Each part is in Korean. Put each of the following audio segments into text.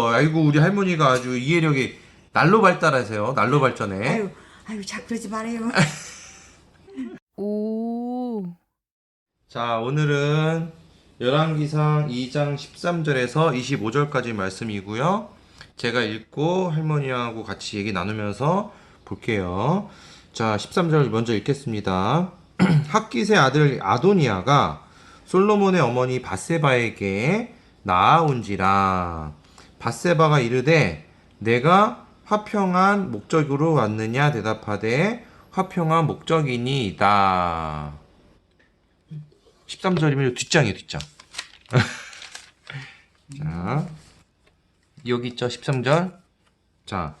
아이고 우리 할머니가 아주 이해력이 날로 발달하세요. 날로 발전해. 아유, 자꾸 그러지 말아요. 오. 자, 오늘은 열왕기상 2장 13절에서 25절까지 말씀이고요. 제가 읽고 할머니하고 같이 얘기 나누면서 볼게요. 자, 13절 먼저 읽겠습니다. 핫깃의 아들 아도니아가 솔로몬의 어머니 밧세바에게 나아온지라. 밧세바가 이르되 내가 화평한 목적으로 왔느냐 대답하되 화평한 목적이니이다. 13절이면 뒷장이에요, 뒷장. 자, 여기 있죠, 13절. 자,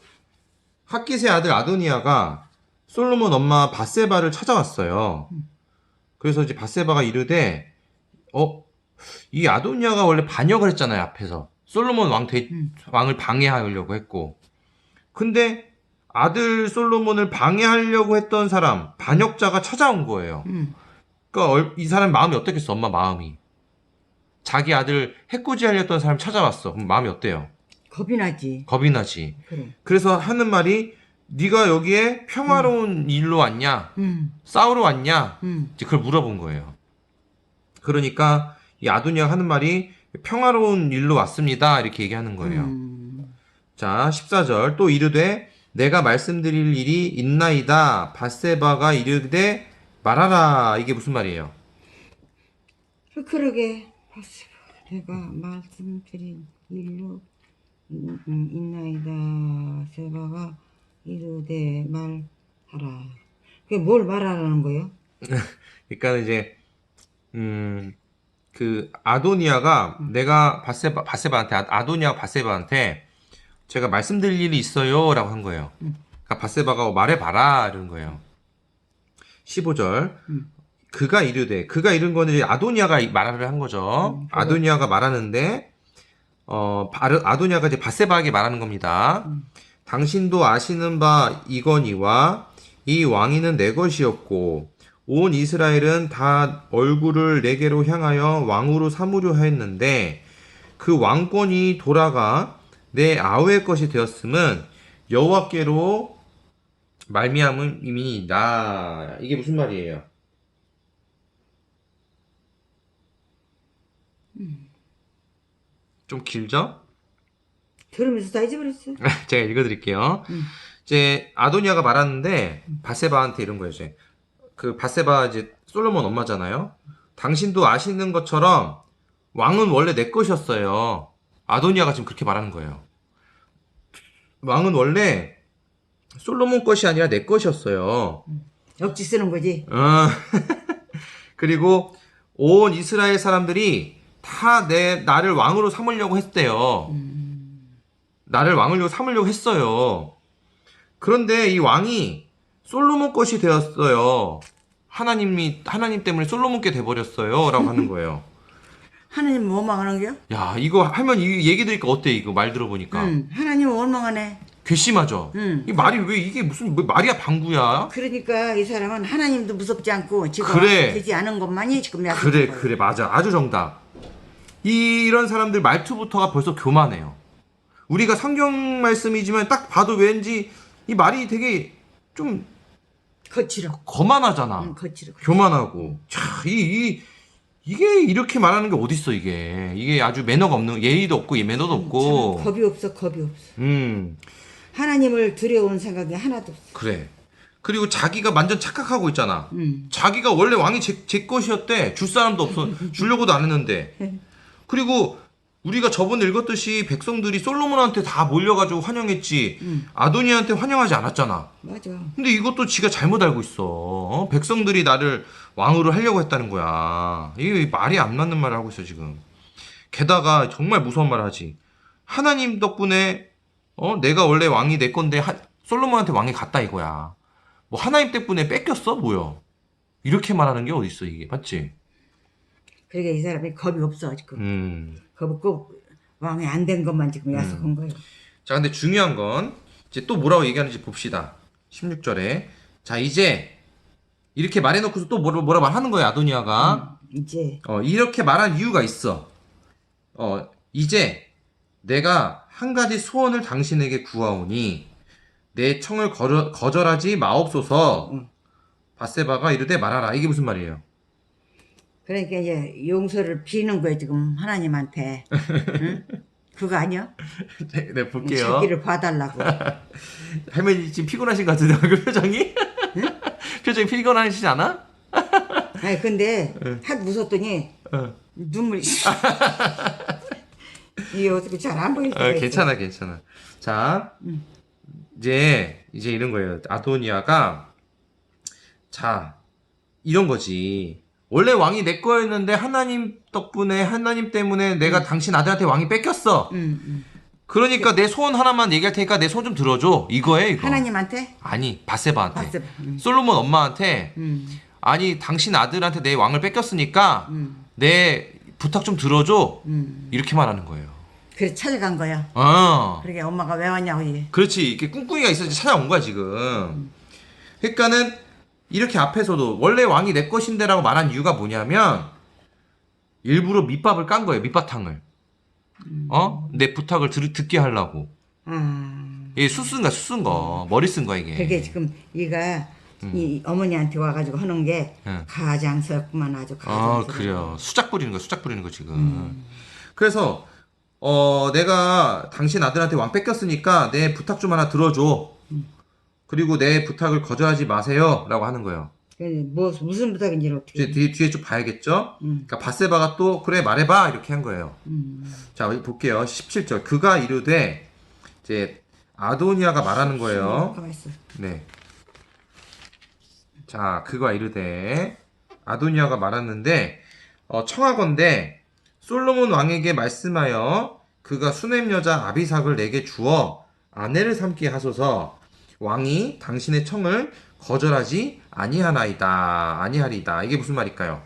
핫깃의 아들 아도니아가 솔로몬 엄마 밧세바를 찾아왔어요. 그래서 이제 밧세바가 이르되, 이 아도니아가 원래 반역을 했잖아요, 앞에서. 솔로몬 왕을 방해하려고 했고. 근데 아들 솔로몬을 방해하려고 했던 사람, 반역자가 찾아온 거예요. 그러니까 이 사람 마음이 어떻겠어, 엄마 마음이. 자기 아들 해코지 하려던 사람 찾아왔어. 그럼 마음이 어때요? 겁이 나지. 겁이 나지. 그래. 그래서 하는 말이 네가 여기에 평화로운 일로 왔냐? 싸우러 왔냐? 이제 그걸 물어본 거예요. 그러니까 이 아도니아가 하는 말이 평화로운 일로 왔습니다. 이렇게 얘기하는 거예요. 자, 14절 또 이르되 내가 말씀드릴 일이 있나이다. 밧세바가 이르되 말하라. 이게 무슨 말이에요? 그러게 밧세바 내가 말씀드린 일로 있나이다. 세바가 이르되 말하라. 그게 뭘 말하라는 거예요? 그러니까 이제 그 아도니아가 내가 밧세바한테 아도니아가 밧세바한테 제가 말씀드릴 일이 있어요라고 한 거예요. 그러니까 밧세바가 말해봐라 이런 거예요. 15절 그가 이르되 그가 이른 거는 이제 아도니아가 말을 한 거죠. 아도니아가 말하는데 아도니아가 이제 밧세바에게 말하는 겁니다. 당신도 아시는 바 이거니와 이 왕위는 내 것이었고 온 이스라엘은 다 얼굴을 내게로 향하여 왕으로 삼으려 했는데 그 왕권이 돌아가 내 아우의 것이 되었음은 여호와께로 말미암음이니이다. 이게 무슨 말이에요? 좀 길죠? 들으면서 다 잊어버렸어. 제가 읽어드릴게요. 이제 아도니아가 말하는데 밧세바한테 이런 거예요. 이제 그 밧세바 이제 솔로몬 엄마잖아요. 당신도 아시는 것처럼 왕은 원래 내 것이었어요. 아도니아가 지금 그렇게 말하는 거예요. 왕은 원래 솔로몬 것이 아니라 내 것이었어요. 억지 쓰는 거지. 그리고 온 이스라엘 사람들이 다 나를 왕으로 삼으려고 했대요. 나를 왕으로 삼으려고 했어요. 그런데 이 왕이 솔로몬 것이 되었어요. 하나님 때문에 솔로몬께 돼버렸어요. 라고 하는 거예요. 하나님 원망하는 게요? 야, 이거 하면 이 얘기 들으니까 어때? 이거 말 들어보니까. 하나님 원망하네. 괘씸하죠? 이 말이 왜 이게 무슨 말이야 방구야? 그러니까 이 사람은 하나님도 무섭지 않고 지금 그래. 되지 않은 것만이 지금 약속한 거예요. 그래 맞아 아주 정답. 이런 사람들 말투부터가 벌써 교만해요. 우리가 성경 말씀이지만 딱 봐도 왠지 이 말이 되게 좀 거칠어. 거만하잖아. 거칠어. 교만하고. 자, 이게 이렇게 말하는 게 어딨어 이게 아주 매너가 없는, 예의도 없고 매너도 없고. 참 겁이 없어. 음 하나님을 두려운 생각이 하나도 없어. 그래. 그리고 자기가 완전 착각하고 있잖아. 자기가 원래 왕이 제 것이었대. 줄 사람도 없어. 주려고도 안 했는데. 그리고 우리가 저번에 읽었듯이 백성들이 솔로몬한테 다 몰려가지고 환영했지. 아도니아한테 환영하지 않았잖아. 맞아. 근데 이것도 지가 잘못 알고 있어. 백성들이 나를 왕으로 하려고 했다는 거야. 이게 말이 안 맞는 말을 하고 있어 지금. 게다가 정말 무서운 말을 하지. 하나님 덕분에 내가 원래 왕이 내 건데 솔로몬한테 왕이 갔다 이거야. 뭐 하나님 때문에 뺏겼어? 뭐야? 이렇게 말하는 게 어딨어 이게. 맞지? 그러니까 이 사람이 겁이 없어 지금. 겁 없고 왕이 안 된 것만 지금 약속한 거예요. 자, 근데 중요한 건 이제 또 뭐라고 얘기하는지 봅시다. 16절에. 자, 이제 이렇게 말해놓고서 또 뭐라 말하는 거야 아도니아가. 이제 이렇게 말한 이유가 있어. 이제 내가 한 가지 소원을 당신에게 구하오니 내 청을 거절하지 마옵소서. 바세바가 이르되 말하라. 이게 무슨 말이에요? 그러니까 이제 용서를 비는 거예요 지금 하나님한테. 응? 그거 아니야? 네, 볼게요. 자기를 봐달라고. 할머니 지금 피곤하신 것 같은데 그 표정이? 응? 표정이 피곤하시지 않아? 아니 근데 하도 웃었더니 눈물이 이게 어떻게 잘 안 보일 수가 있어. 괜찮아, 괜찮아. 자, 이제 이런 거예요. 아도니아가 자 이런 거지. 원래 왕이 내 거였는데 하나님 덕분에 하나님 때문에 내가 당신 아들한테 왕이 뺏겼어. 그러니까 내 소원 하나만 얘기할 테니까 내 소원 좀 들어줘. 이거예요, 이거. 하나님한테? 아니, 바세바한테. 바세바. 솔로몬 엄마한테. 아니, 당신 아들한테 내 왕을 뺏겼으니까 내 부탁 좀 들어줘. 이렇게 말하는 거예요. 그래 찾아간 거야. 그러게 엄마가 왜 왔냐고. 그렇지. 이렇게 꿍꿍이가 있어야지 찾아온 거야, 지금. 그러니까는 이렇게 앞에서도 원래 왕이 내 것인데라고 말한 이유가 뭐냐면 일부러 밑밥을 깐 거예요. 밑바탕을. 내 부탁을 듣게 하려고. 이게 수쓴 거. 머리 쓴 거야, 이게. 그게 지금 이가 이 어머니한테 와가지고 하는 게 가장스럽구만 아주 가장스럽고. 그래요. 수작 부리는 거 지금. 그래서 내가 당신 아들한테 왕 뺏겼으니까 내 부탁 좀 하나 들어줘. 그리고 내 부탁을 거절하지 마세요. 라고 하는 거예요. 무슨 부탁인지는 어떻게. 뒤에 좀 봐야겠죠? 그러니까 바세바가 또 그래 말해봐. 이렇게 한 거예요. 자, 볼게요. 17절. 그가 이르되 이제 아도니아가 말하는 거예요. 가만있어. 네. 자, 그가 이르되 아도니아가 말하는데 청하건대 솔로몬 왕에게 말씀하여 그가 수넴 여자 아비삭을 내게 주어 아내를 삼게 하소서. 왕이 당신의 청을 거절하지 아니하리이다. 이게 무슨 말일까요?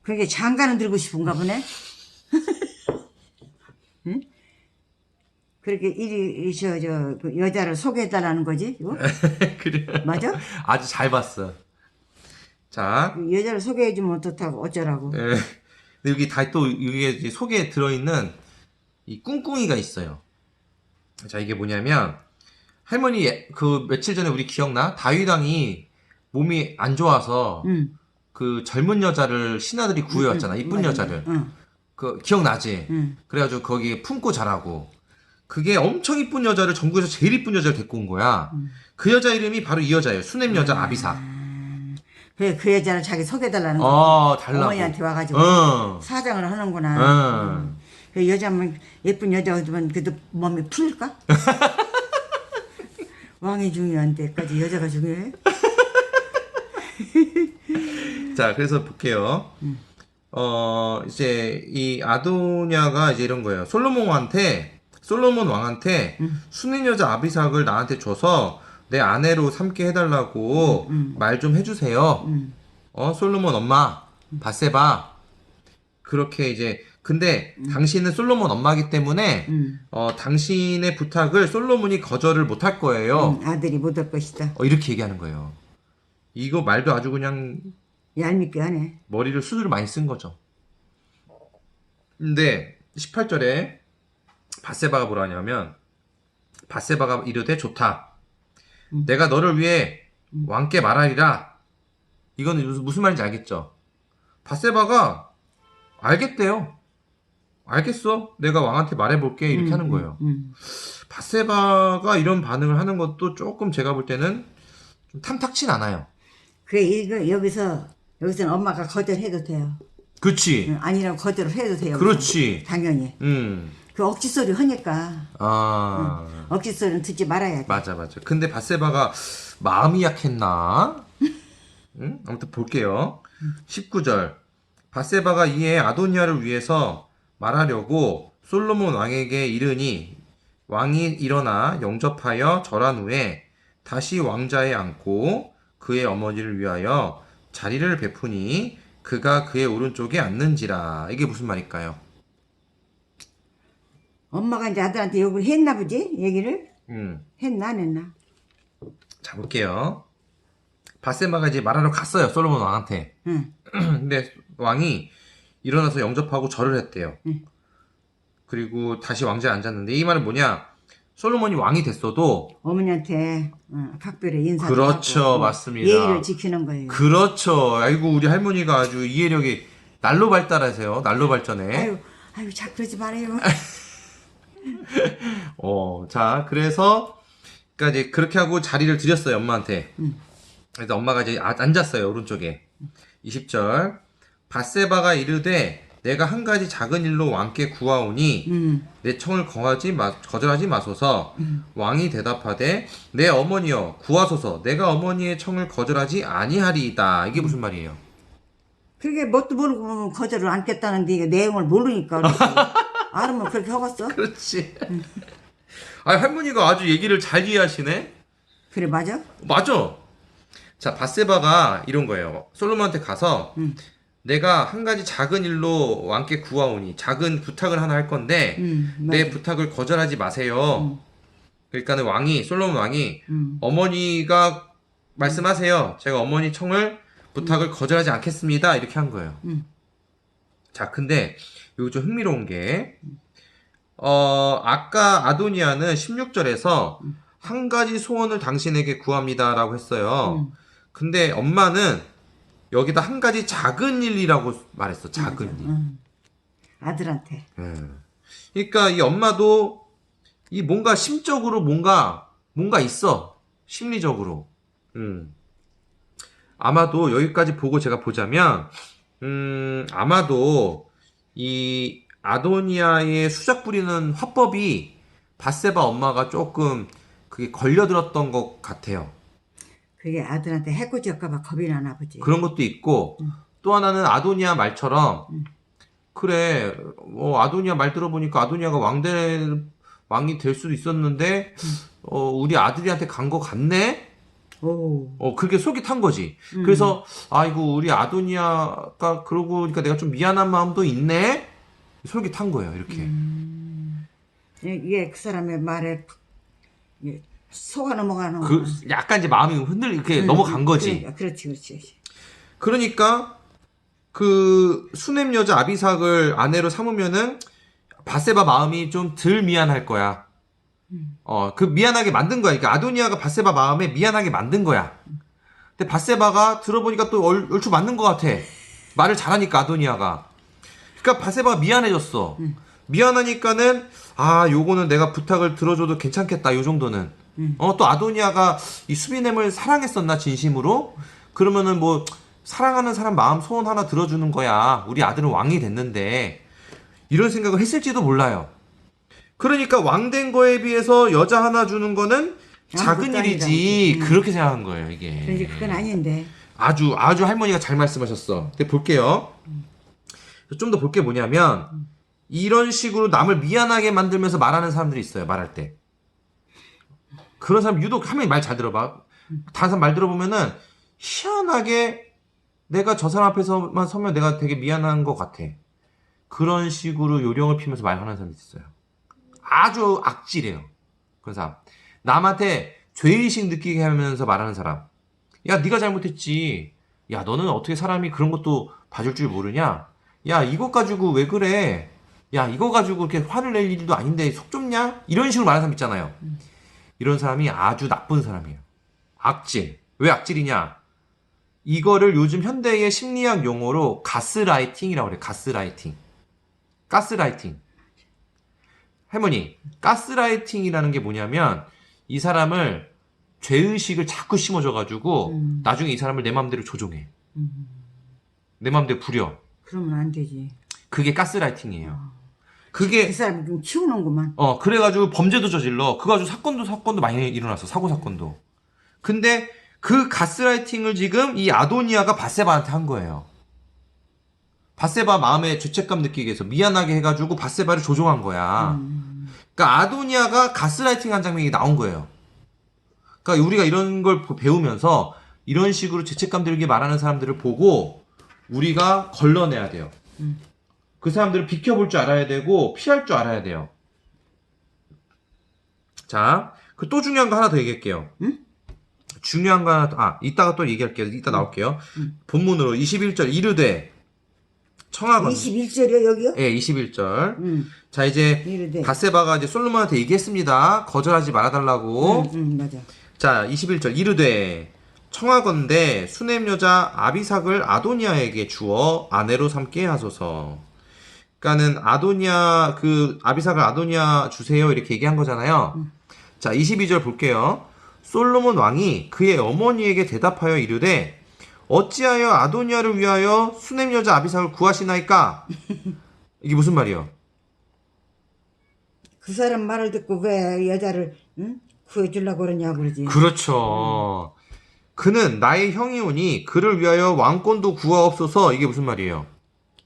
그게 장가는 들고 싶은가 보네. 응? 그렇게 그 여자를 소개해달라는 거지, 이거? 그래. 맞아? 아주 잘 봤어. 자, 그 여자를 소개해주면 어쩌라고. 근데 여기 또 여기에 속에 들어있는 이 꿍꿍이가 있어요. 자, 이게 뭐냐면 할머니 그 며칠 전에 우리 기억나? 다윗 왕이 몸이 안 좋아서 그 젊은 여자를 신하들이 구해왔잖아. 이쁜 맞아. 여자를. 그 기억나지? 그래가지고 거기 품고 자라고. 그게 엄청 이쁜 여자를 전국에서 제일 이쁜 여자를 데리고 온 거야. 그 여자 이름이 바로 이 여자예요. 수넴 여자 아비삭. 그 여자를 자기 소개해달라는 거. 달라고. 어머니한테 와가지고 사장을 하는구나. 그 여자면 예쁜 여자면 그래도 몸이 풀릴까? 왕이 중요한 데까지 여자가 중요해? 자, 그래서 볼게요. 이제 이 아도냐가 이제 이런 거예요. 솔로몬 왕한테 수넴 여자 아비삭을 나한테 줘서 내 아내로 삼게 해달라고 말 좀 해주세요. 솔로몬 엄마, 바세바. 그렇게 이제 근데 당신은 솔로몬 엄마이기 때문에 당신의 부탁을 솔로몬이 거절을 못할 거예요. 아들이 못할 것이다. 이렇게 얘기하는 거예요. 이거 말도 아주 그냥 얄밉게 하네. 머리를 수두를 많이 쓴 거죠. 근데 18절에 바세바가 뭐라 하냐면 바세바가 이르되 좋다. 내가 너를 위해 왕께 말하리라. 이거는 무슨 말인지 알겠죠? 바세바가 알겠대요. 알겠어. 내가 왕한테 말해볼게. 이렇게 하는 거예요. 바세바가 이런 반응을 하는 것도 조금 제가 볼 때는 좀 탐탁진 않아요. 그래, 여기서는 엄마가 거절해도 돼요. 그렇지. 아니라고 거절을 해도 돼요. 그렇지. 당연히. 그 억지 소리 하니까. 억지 소리는 듣지 말아야 돼. 맞아. 근데 바세바가 마음이 약했나? 아무튼 볼게요. 19절. 바세바가 이에 아도니아를 위해서 말하려고 솔로몬 왕에게 이르니 왕이 일어나 영접하여 절한 후에 다시 왕자에 앉고 그의 어머니를 위하여 자리를 베푸니 그가 그의 오른쪽에 앉는지라. 이게 무슨 말일까요? 엄마가 이제 아들한테 욕을 했나 보지? 얘기를? 했나 안 했나? 자, 볼게요. 바세바가 이제 말하러 갔어요. 솔로몬 왕한테. 근데 왕이 일어나서 영접하고 절을 했대요. 그리고 다시 왕좌에 앉았는데 이 말은 뭐냐? 솔로몬이 왕이 됐어도 어머니한테 각별히 인사도 그렇죠, 하고 맞습니다. 예의를 지키는 거예요. 그렇죠. 아이고 우리 할머니가 아주 이해력이 날로 발달하세요. 날로 발전해. 아유 자꾸 그러지 말아요. 자 그래서 그러니까 이제 그렇게 하고 자리를 드렸어요 엄마한테. 그래서 엄마가 이제 앉았어요 오른쪽에. 20절 밧세바가 이르되 내가 한 가지 작은 일로 왕께 구하오니 내 청을 거절하지 마소서. 왕이 대답하되 내 어머니여 구하소서. 내가 어머니의 청을 거절하지 아니하리이다. 이게 무슨 말이에요? 그게 뭣도 모르고 거절을 않겠다는데 이게 내용을 모르니까 알으면 그렇게 하겠어? 그렇지. 할머니가 아주 얘기를 잘 이해하시네. 그래 맞아? 맞아. 자 밧세바가 이런 거예요. 솔로몬한테 가서 내가 한 가지 작은 일로 왕께 구하오니 작은 부탁을 하나 할 건데 내 부탁을 거절하지 마세요. 그러니까는 솔로몬 왕이 어머니가 말씀하세요. 제가 어머니 청을 부탁을 거절하지 않겠습니다. 이렇게 한 거예요. 자 근데 여기 좀 흥미로운 게 아까 아도니아는 16절에서 한 가지 소원을 당신에게 구합니다라고 했어요. 근데 엄마는 여기다 한 가지 작은 일이라고 말했어. 작은 일. 아들한테. 그러니까 이 엄마도 이 뭔가 심적으로 뭔가 있어. 심리적으로. 아마도 여기까지 보고 제가 보자면 아마도 이 아도니아의 수작 부리는 화법이 밧세바 엄마가 조금 그게 걸려들었던 것 같아요. 그게 아들한테 해코지 할까봐 겁이 나나 보지. 그런 것도 있고 또 하나는 아도니아 말처럼 그래 아도니아 말 들어보니까 아도니아가 왕이 될 수도 있었는데 우리 아들이한테 간 거 같네. 그렇게 속이 탄 거지. 그래서 아이고 우리 아도니아가 그러고 보니까 내가 좀 미안한 마음도 있네. 속이 탄 거예요. 이렇게. 이게 그 사람의 말에 속아 넘어가는 그 약간 이제 마음이 이렇게 넘어간 거지. 그렇지. 그러니까 그 수냄 여자 아비삭을 아내로 삼으면은 밧세바 마음이 좀 덜 미안할 거야. 그 미안하게 만든 거야. 그러니까 아도니아가 밧세바 마음에 미안하게 만든 거야. 근데 밧세바가 들어보니까 또 얼추 맞는 것 같아. 말을 잘하니까 아도니아가. 그러니까 밧세바가 미안해졌어. 미안하니까는 요거는 내가 부탁을 들어줘도 괜찮겠다. 요 정도는. 또 아도니아가 이 수비넴을 사랑했었나 진심으로? 그러면은 뭐 사랑하는 사람 마음 소원 하나 들어주는 거야. 우리 아들은 왕이 됐는데 이런 생각을 했을지도 몰라요. 그러니까 왕 된 거에 비해서 여자 하나 주는 거는 작은 일이지. 그렇게 생각한 거예요 이게. 그런데 그건 아닌데. 아주 할머니가 잘 말씀하셨어. 근데 볼게요. 좀 더 볼 게 뭐냐면 이런 식으로 남을 미안하게 만들면서 말하는 사람들이 있어요. 말할 때. 그런 사람 유독 할머니 말 잘 들어봐. 다른 사람 말 들어보면은 희한하게 내가 저 사람 앞에서만 서면 내가 되게 미안한 것 같아. 그런 식으로 요령을 피면서 말하는 사람이 있어요. 아주 악질이에요. 그런 사람. 남한테 죄의식 느끼게 하면서 말하는 사람. 야 네가 잘못했지. 야 너는 어떻게 사람이 그런 것도 봐줄 줄 모르냐. 야 이것 가지고 왜 그래. 야 이거 가지고 이렇게 화를 낼 일도 아닌데 속 좁냐. 이런 식으로 말하는 사람 있잖아요. 이런 사람이 아주 나쁜 사람이에요. 악질. 왜 악질이냐. 이거를 요즘 현대의 심리학 용어로 가스라이팅이라고 그래요. 가스라이팅. 할머니, 가스라이팅이라는 게 뭐냐면 이 사람을 죄의식을 자꾸 심어줘가지고 나중에 이 사람을 내 맘대로 조종해. 내 맘대로 부려. 그러면 안 되지. 그게 가스라이팅이에요. 그게 그 사람이 좀 키우는구만. 그래가지고 범죄도 저질러. 그거 가지고 사건도 많이 일어났어. 사건도. 근데 그 가스라이팅을 지금 이 아도니아가 밧세바한테 한 거예요. 밧세바 마음에 죄책감 느끼게 해서 미안하게 해가지고 밧세바를 조종한 거야. 그러니까 아도니아가 가스라이팅 한 장면이 나온 거예요. 그러니까 우리가 이런 걸 배우면서 이런 식으로 죄책감 들게 말하는 사람들을 보고 우리가 걸러내야 돼요. 그 사람들을 비켜볼 줄 알아야 되고 피할 줄 알아야 돼요. 자, 그 또 중요한 거 하나 더 얘기할게요. 중요한 거 하나 더, 이따가 또 얘기할게요. 이따 나올게요. 본문으로 21절 이르되 청하건. 21절이요 여기요? 예, 21절. 자, 이제 이르되. 밧세바가 이제 솔로몬한테 얘기했습니다. 거절하지 말아달라고. 맞아. 자, 21절. 이르되 청하건대 수냄 여자 아비삭을 아도니아에게 주어 아내로 삼게 하소서. 그러니까는 아도니아 그 아비삭을 아도니아 주세요 이렇게 얘기한 거잖아요. 자, 22절 볼게요. 솔로몬 왕이 그의 어머니에게 대답하여 이르되 어찌하여 아도니아를 위하여 수냄 여자 아비삭을 구하시나이까? 이게 무슨 말이에요? 그 사람 말을 듣고 왜 여자를 구해주려고 그러냐고 그러지. 그렇죠. 그는 나의 형이오니 그를 위하여 왕권도 구하옵소서. 이게 무슨 말이에요?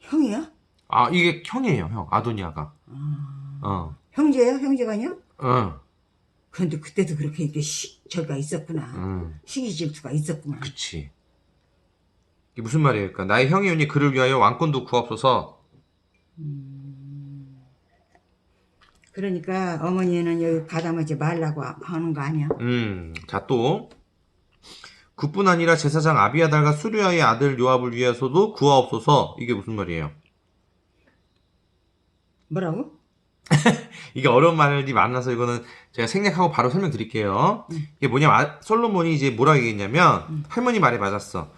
형이야? 아, 이게 형이에요, 형. 아도니아가. 형제야? 형제가 아니야? 어. 그런데 그때도 그렇게 이렇게 저가 있었구나. 시기 질투가 있었구나. 그치. 이게 무슨 말이에요? 그러니까 나의 형이오니 그를 위하여 왕권도 구하옵소서. 그러니까 어머니는 여기 가다마지 말라고 하는 거 아니야? 자, 또. 그뿐 아니라 제사장 아비아달과 수르야의 아들 요압을 위해서도 구하옵소서. 이게 무슨 말이에요? 뭐라고? 이게 어려운 말이 많아서 이거는 제가 생략하고 바로 설명드릴게요. 이게 뭐냐면 솔로몬이 이제 뭐라고 얘기했냐면 할머니 말이 맞았어.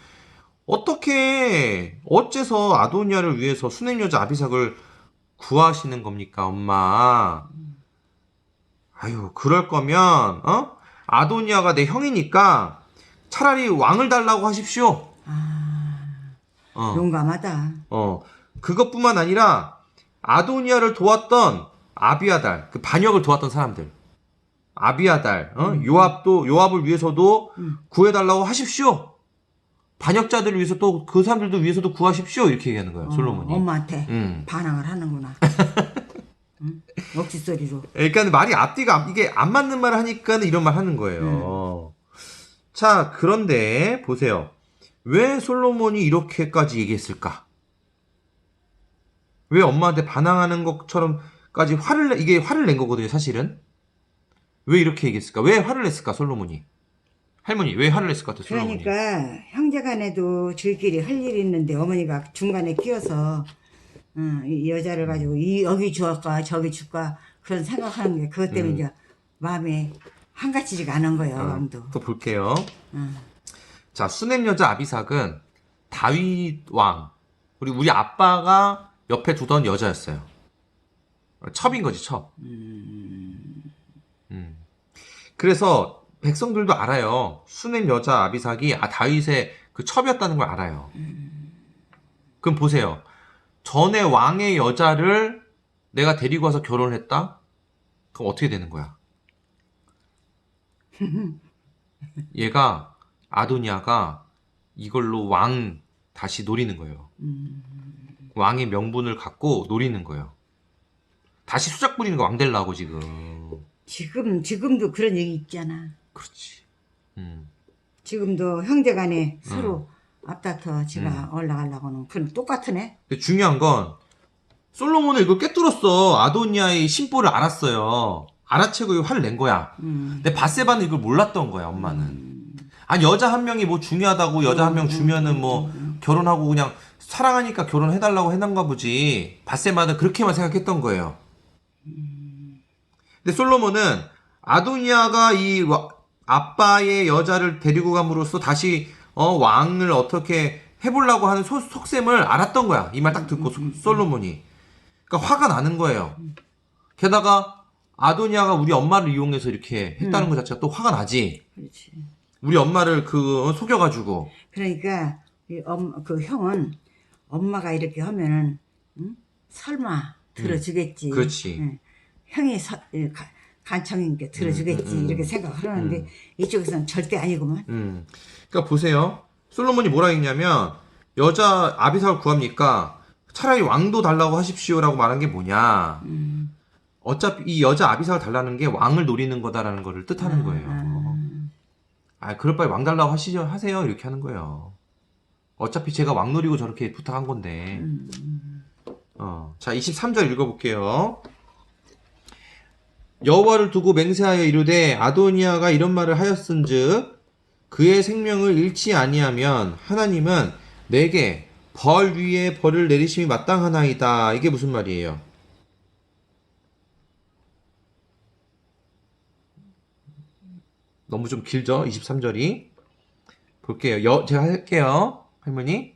어째서 아도니아를 위해서 수냄 여자 아비삭을 구하시는 겁니까, 엄마? 아유, 그럴 거면 아도니아가 내 형이니까 차라리 왕을 달라고 하십시오. 용감하다. 그것뿐만 아니라 아도니아를 도왔던 아비아달, 그 반역을 도왔던 사람들. 아비아달, 요압을 위해서도 구해달라고 하십시오. 반역자들을 위해서 또 그 사람들도 위해서도 구하십시오. 이렇게 얘기하는 거예요, 솔로몬이. 엄마한테 반항을 하는구나. 억지 소리로. 그러니까 말이 앞뒤가 이게 안 맞는 말을 하니까 이런 말 하는 거예요. 자, 그런데 보세요. 왜 솔로몬이 이렇게까지 얘기했을까? 왜 엄마한테 반항하는 것처럼까지 이게 화를 낸 거거든요, 사실은. 왜 이렇게 얘기했을까? 왜 화를 냈을까, 솔로몬이? 할머니, 왜 화를 냈을 것 같아요, 솔로몬이? 그러니까 형제간에도 저희끼리 할 일이 있는데 어머니가 중간에 끼어서 이 여자를 가지고 여기 줄까 저기 줄까 그런 생각하는 게 그것 때문에 이제 마음에 한가지지가 않은 거예요. 마음도. 또 볼게요. 자, 수냄 여자 아비삭은 다윗 왕, 우리 아빠가 옆에 두던 여자였어요. 첩인 거지, 첩. 그래서 백성들도 알아요. 수냄 여자 아비삭이 다윗의 그 첩이었다는 걸 알아요. 그럼 보세요. 전에 왕의 여자를 내가 데리고 와서 결혼을 했다? 그럼 어떻게 되는 거야? 아도니아가 이걸로 왕 다시 노리는 거예요. 왕의 명분을 갖고 노리는 거예요. 다시 수작 부리는 거 왕 되려고 지금. 지금도 그런 얘기 있잖아. 그렇지. 지금도 형제간에 서로 앞다퉈 지가 올라가려고는 그건 똑같으네. 근데 중요한 건 솔로몬은 이걸 꿰뚫었어. 아도니아의 심보를 알았어요. 알아채고 화를 낸 거야. 근데 밧세바는 이걸 몰랐던 거야, 엄마는. 아니, 여자 한 명이 뭐 중요하다고 여자 한 명 주면은 뭐 결혼하고 그냥 사랑하니까 결혼해달라고 해놨가 보지. 밧세바는 그렇게만 생각했던 거예요. 근데 솔로몬은 아도니아가 이 아빠의 여자를 데리고 감으로써 다시 왕을 어떻게 해보려고 하는 속셈을 알았던 거야. 이 말 딱 듣고 솔로몬이. 그러니까 화가 나는 거예요. 게다가 아도니아가 우리 엄마를 이용해서 이렇게 했다는 것 자체가 또 화가 나지. 그렇지. 우리 엄마를 속여가지고. 그러니까 그 형은 엄마가 이렇게 하면은 설마 들어주겠지. 그렇지. 형이 간청이니까 들어주겠지 이렇게 생각하는데 이쪽에서는 절대 아니구만. 그러니까 보세요. 솔로몬이 뭐라 했냐면 여자 아비삭을 구합니까? 차라리 왕도 달라고 하십시오라고 말한 게 뭐냐? 어차피 이 여자 아비삭을 달라는 게 왕을 노리는 거다라는 거를 뜻하는 거예요. 그럴 바에 왕 달라고 하세요 이렇게 하는 거예요. 어차피 제가 왕 노리고 저렇게 부탁한 건데. 자, 23절 읽어볼게요. 여호와를 두고 맹세하여 이르되 아도니아가 이런 말을 하였은즉 그의 생명을 잃지 아니하면 하나님은 내게 벌 위에 벌을 내리심이 마땅하나이다. 이게 무슨 말이에요? 너무 좀 길죠? 23절이. 볼게요. 제가 할게요. 할머니.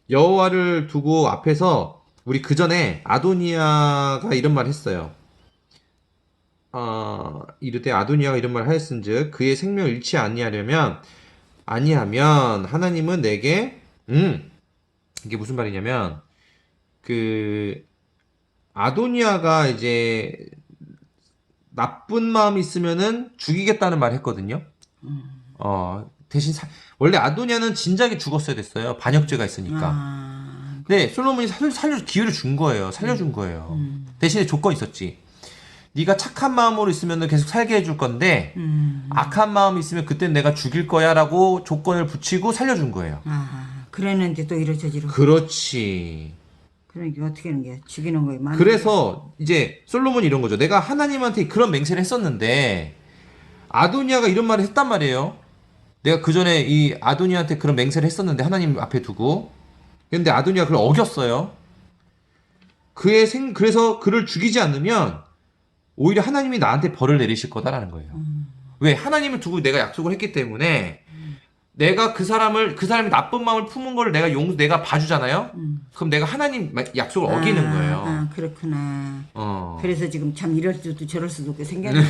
여호와를 두고 앞에서 우리 그 전에 아도니아가 이런 말 했어요. 이르되 아도니아가 이런 말 하였은즉 그의 생명을 잃지 아니하면 하나님은 내게 이게 무슨 말이냐면 그 아도니아가 이제 나쁜 마음이 있으면은 죽이겠다는 말 했거든요. 대신 원래 아도니아는 진작에 죽었어야 됐어요. 반역죄가 있으니까. 네, 솔로몬이 기회를 준 거예요. 살려준 거예요. 대신에 조건이 있었지. 네가 착한 마음으로 있으면 계속 살게 해줄 건데 악한 마음이 있으면 그땐 내가 죽일 거야라고 조건을 붙이고 살려준 거예요. 그랬는데 또 이래 저지로. 그렇지. 그러니까 어떻게 하는 거야? 죽이는 거야. 그래서 이제 솔로몬이 이런 거죠. 내가 하나님한테 그런 맹세를 했었는데 아도니아가 이런 말을 했단 말이에요. 내가 그 전에 이 아도니아한테 그런 맹세를 했었는데 하나님 앞에 두고 근데 아도니아가 그걸 어겼어요. 그래서 그를 죽이지 않으면 오히려 하나님이 나한테 벌을 내리실 거다라는 거예요. 왜? 하나님을 두고 내가 약속을 했기 때문에 내가 그 사람이 나쁜 마음을 품은 거를 내가 봐주잖아요. 그럼 내가 하나님 약속을 어기는 거예요. 그렇구나. 그래서 지금 참 이럴 수도 저럴 수도 없게 생겼네.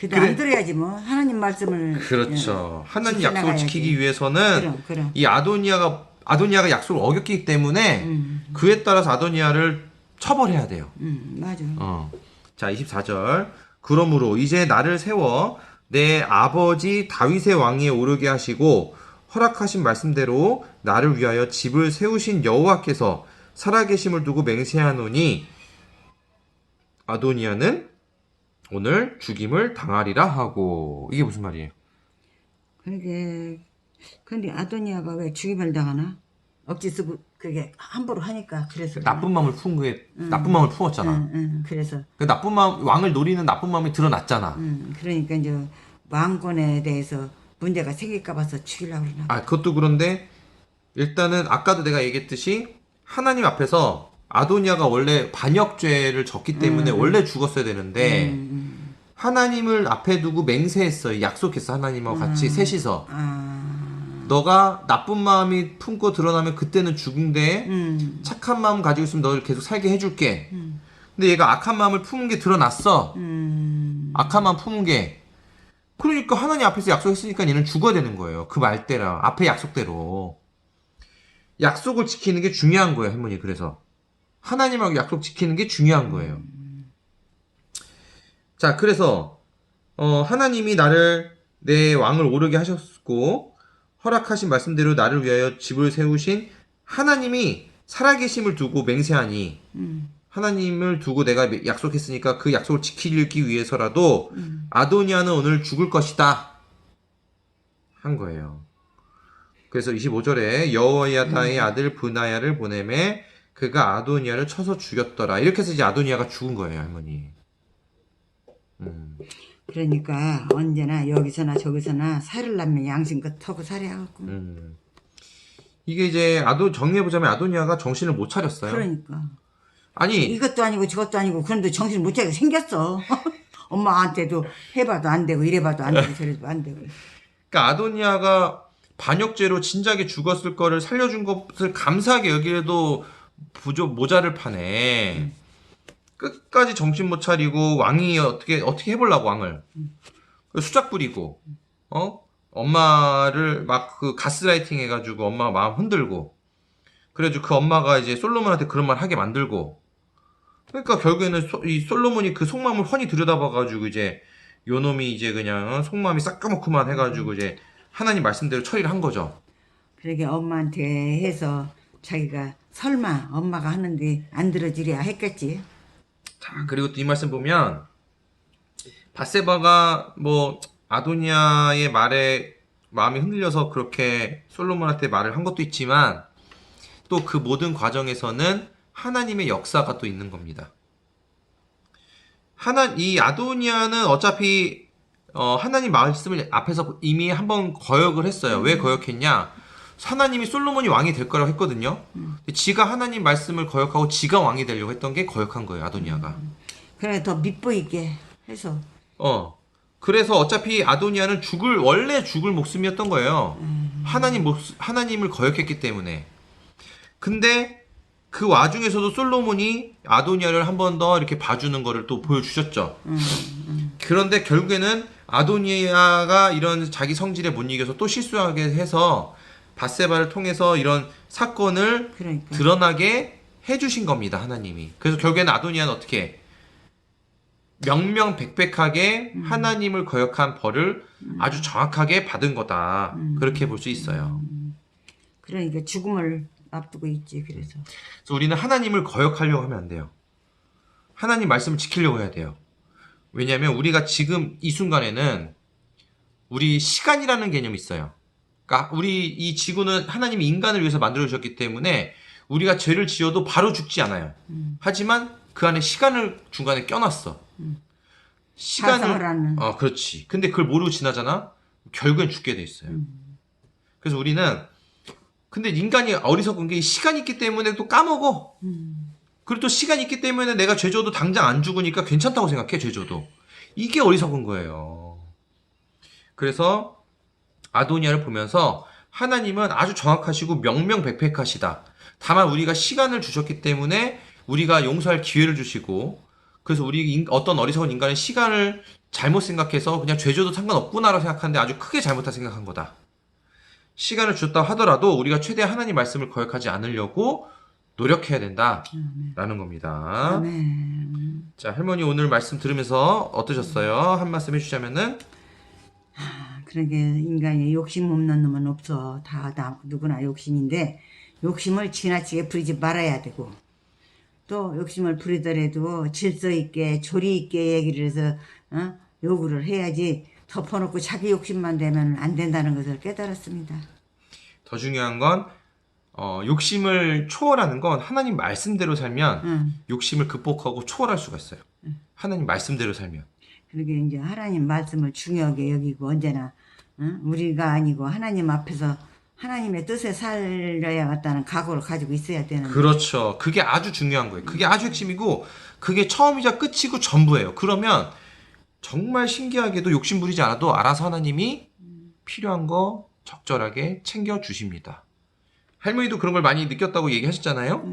근데 안 들어야지 뭐 하나님 말씀을. 그렇죠. 하나님 약속을 지켜나가야지. 지키기 위해서는 그럼. 이 아도니아가 약속을 어겼기 때문에 그에 따라서 아도니아를 처벌해야 돼요. 맞아. 자, 24절. 그러므로 이제 나를 세워 내 아버지 다윗의 왕위에 오르게 하시고 허락하신 말씀대로 나를 위하여 집을 세우신 여호와께서 살아계심을 두고 맹세하노니 아도니아는 오늘 죽임을 당하리라 하고. 이게 무슨 말이에요? 근데 아도니아가 왜 죽임을 당하나? 억지 쓰고 그게 함부로 하니까 그래서. 나쁜 마음을 나쁜 마음을 품었잖아. 그래서. 그 나쁜 마음, 왕을 노리는 나쁜 마음이 드러났잖아. 그러니까 이제 왕권에 대해서 문제가 생길까 봐서 죽이려고 그러나. 그것도 그런데 일단은 아까도 내가 얘기했듯이 하나님 앞에서 아도니아가 원래 반역죄를 졌기 때문에 원래 죽었어야 되는데 하나님을 앞에 두고 맹세했어요. 약속했어. 하나님하고 같이 셋이서. 너가 나쁜 마음이 품고 드러나면 그때는 죽은데 착한 마음 가지고 있으면 너를 계속 살게 해줄게. 근데 얘가 악한 마음을 품은 게 드러났어. 악한 마음 품은 게. 그러니까 하나님 앞에서 약속했으니까 얘는 죽어야 되는 거예요. 그 말대로. 앞에 약속대로. 약속을 지키는 게 중요한 거예요, 할머니. 그래서. 하나님하고 약속 지키는 게 중요한 거예요. 자, 그래서, 하나님이 나를 내 왕을 오르게 하셨고, 허락하신 말씀대로 나를 위하여 집을 세우신 하나님이 살아계심을 두고 맹세하니, 하나님을 두고 내가 약속했으니까 그 약속을 지키기 위해서라도 아도니아는 오늘 죽을 것이다. 한 거예요. 그래서 25절에 여호야다의 아들 브나야를 보내매 그가 아도니아를 쳐서 죽였더라. 이렇게 해서 이제 아도니아가 죽은 거예요, 할머니. 그러니까 언제나 여기서나 저기서나 살을 낳으면 양심껏 터고 살아야겠고. 이게 이제 정리해보자면 아도니아가 정신을 못 차렸어요. 그러니까. 아니 이것도 아니고 저것도 아니고 그런데 정신을 못 차리게 생겼어. 엄마한테도 해봐도 안 되고 이래봐도 안 되고 저래도 안 되고. 그러니까 아도니아가 반역죄로 진작에 죽었을 거를 살려준 것을 감사하게 여기에도 모자를 파네. 끝까지 정신 못 차리고 왕이 어떻게 해보려고 왕을 수작 부리고 엄마를 막 그 가스라이팅 해가지고 엄마 마음 흔들고 그래가지고 그 엄마가 이제 솔로몬한테 그런 말 하게 만들고 그러니까 결국에는 이 솔로몬이 그 속마음을 훤히 들여다봐가지고 이제 요놈이 이제 그냥 속마음이 싸까맣구만 해가지고 이제 하나님 말씀대로 처리를 한 거죠. 그러게 엄마한테 해서 자기가 설마 엄마가 하는데 안 들어주랴 했겠지. 자, 그리고 또 이 말씀 보면 밧세바가 뭐 아도니아의 말에 마음이 흔들려서 그렇게 솔로몬한테 말을 한 것도 있지만 또 그 모든 과정에서는 하나님의 역사가 또 있는 겁니다. 이 아도니아는 어차피 하나님 말씀을 앞에서 이미 한번 거역을 했어요. 왜 거역했냐? 하나님이 솔로몬이 왕이 될 거라고 했거든요. 근데 지가 하나님 말씀을 거역하고 지가 왕이 되려고 했던 게 거역한 거예요, 아도니아가. 그래 더 밉보이게 해서. 그래서 어차피 아도니아는 원래 죽을 목숨이었던 거예요. 하나님을 거역했기 때문에. 근데 그 와중에서도 솔로몬이 아도니아를 한 번 더 이렇게 봐주는 거를 또 보여주셨죠. 그런데 결국에는 아도니아가 이런 자기 성질에 못 이겨서 또 실수하게 해서 밧세바를 통해서 이런 사건을 그러니까. 드러나게 해주신 겁니다, 하나님이. 그래서 결국에는 아도니아는 어떻게 명명백백하게 하나님을 거역한 벌을 아주 정확하게 받은 거다. 그렇게 볼 수 있어요. 그러니까 죽음을 앞두고 있지. 그래서 우리는 하나님을 거역하려고 하면 안 돼요. 하나님 말씀을 지키려고 해야 돼요. 왜냐하면 우리가 지금 이 순간에는 우리 시간이라는 개념이 있어요. 그러니까 우리 이 지구는 하나님이 인간을 위해서 만들어 주셨기 때문에 우리가 죄를 지어도 바로 죽지 않아요. 하지만 그 안에 시간을 중간에 껴놨어. 사상을 하는. 그렇지. 근데 그걸 모르고 지나잖아. 결국엔 죽게 돼 있어요. 그래서 우리는 근데 인간이 어리석은 게 시간이 있기 때문에 또 까먹어. 그리고 또 시간이 있기 때문에 내가 죄 져도 당장 안 죽으니까 괜찮다고 생각해, 죄 져도. 이게 어리석은 거예요. 그래서 아도니아를 보면서 하나님은 아주 정확하시고 명명백백하시다. 다만 우리가 시간을 주셨기 때문에 우리가 용서할 기회를 주시고, 그래서 어떤 어리석은 인간은 시간을 잘못 생각해서 그냥 죄 져도 상관없구나라고 생각하는데 아주 크게 잘못한 생각한 거다. 시간을 줬다 하더라도 우리가 최대한 하나님 말씀을 거역하지 않으려고 노력해야 된다라는 겁니다. 아멘. 자, 할머니 오늘 말씀 들으면서 어떠셨어요? 한 말씀 해주자면은. 그러게 인간이 욕심 없는 놈은 없어. 다 누구나 욕심인데 욕심을 지나치게 부리지 말아야 되고, 또 욕심을 부리더라도 질서 있게 조리 있게 얘기를 해서 요구를 해야지 덮어놓고 자기 욕심만 되면 안 된다는 것을 깨달았습니다. 더 중요한 건 욕심을 초월하는 건 하나님 말씀대로 살면 욕심을 극복하고 초월할 수가 있어요. 하나님 말씀대로 살면. 그러게 이제 하나님 말씀을 중요하게 여기고 언제나 우리가 아니고 하나님 앞에서 하나님의 뜻에 살려야겠다는 각오를 가지고 있어야 되는. 그렇죠. 그게 아주 중요한 거예요. 그게 아주 핵심이고 그게 처음이자 끝이고 전부예요. 그러면 정말 신기하게도 욕심 부리지 않아도 알아서 하나님이 필요한 거 적절하게 챙겨주십니다. 할머니도 그런 걸 많이 느꼈다고 얘기하셨잖아요.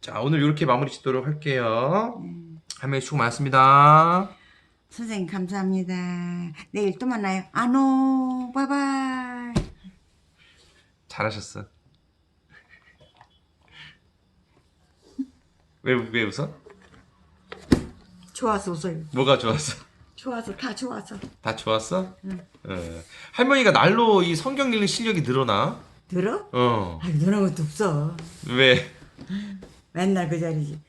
자, 오늘 이렇게 마무리 짓도록 할게요. 할머니 수고 많았습니다. 선생님 감사합니다. 내일 또 만나요. 안녕. 바이바이. 잘하셨어. 왜 웃어? 좋아서 웃어요. 뭐가 좋았어? 좋아서 다 좋아서. 다 좋았어? 할머니가 날로 이 성경 읽는 실력이 늘어나? 들어? 아니 그런 것도 없어. 왜? 맨날 그 자리지.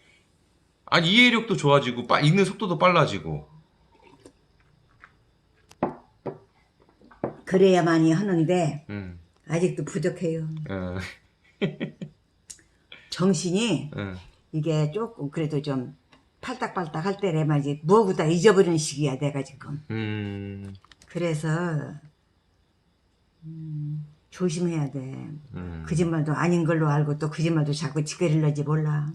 아니 이해력도 좋아지고 읽는 속도도 빨라지고. 그래야만이 하는데 음. 아직도 부족해요. 어. 정신이 응. 이게 조금 그래도 좀 팔딱팔딱 할 때래 말이지. 뭐고 다 잊어버리는 시기야 내가 지금. 그래서 조심해야 돼. 거짓말도 아닌 걸로 알고 또 거짓말도 자꾸 지게릴런지 몰라.